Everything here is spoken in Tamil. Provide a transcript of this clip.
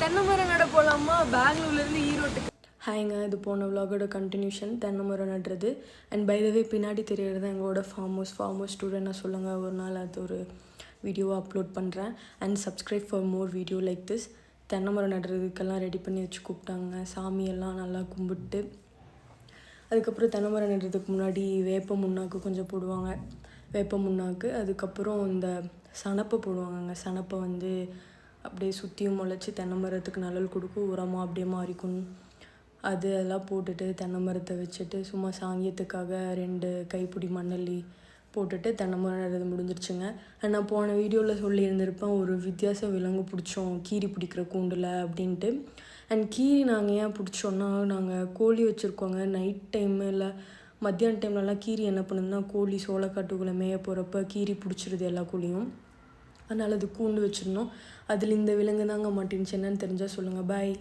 தென்னை மரம் நட போகலாமா பெங்களூர்லேருந்து ஈரோட்டுக்கு? ஹாய்ங்க, இது போன விலாகோட கண்டினியூஷன் தென்னை மரம் நடுறது. அண்ட் பை த வே பின்னாடி தெரியறது எங்களோட ஃபார்ம் ஹவுஸ் ஸ்டூடெண்ட்டாக சொல்லுங்கள். ஒரு நாள் அது ஒரு வீடியோவாக அப்லோட் பண்ணுறேன். And subscribe for more video like this. தென்னை மரம் நடுறதுக்கெல்லாம் ரெடி பண்ணி வச்சு கூப்பிட்டாங்க. சாமியெல்லாம் நல்லா கும்பிட்டு அதுக்கப்புறம் தென்னை மரம் நடுறதுக்கு முன்னாடி வேப்ப முன்னாக்கு கொஞ்சம் போடுவாங்க. வேப்ப முன்னாக்கு அதுக்கப்புறம் இந்த சணப்பை போடுவாங்கங்க. சணப்பை வந்து அப்படியே சுற்றியும் முளைச்சி தென்னை மரத்துக்கு நிழல் கொடுக்கும், உரமாக அப்படியே மாறிக்கணும். அதெல்லாம் போட்டுட்டு தென்னை மரத்தை வச்சுட்டு சும்மா சாங்கியத்துக்காக 2 கைப்பிடி மண்ணள்ளி போட்டுட்டு தென்னை மரம் நடுறது முடிஞ்சிருச்சுங்க. அண்ட் நான் போன வீடியோவில் சொல்லியிருந்திருப்பேன், ஒரு வித்தியாச விலங்கு பிடிச்சோம் கீரி பிடிக்கிற கூண்டில் அப்படின்ட்டு. அண்ட் கீரி நாங்கள் ஏன் பிடிச்சோன்னா, நாங்கள் கோழி வச்சுருக்கோங்க. நைட் டைமு இல்லை மத்தியான டைம்லலாம் கீரி என்ன பண்ணுதுன்னா, கோழி சோளக்காட்டுக்குள்ளே மேய போகிறப்ப கீரி பிடிச்சிருது எல்லா கோழியும். அதனால் அது கூண்டு வச்சுருந்தோம். அதில் இந்த விலங்கு தாங்க மாட்டிருந்துச்சு. என்னன்னு தெரிஞ்சால் சொல்லுங்கள். பாய்.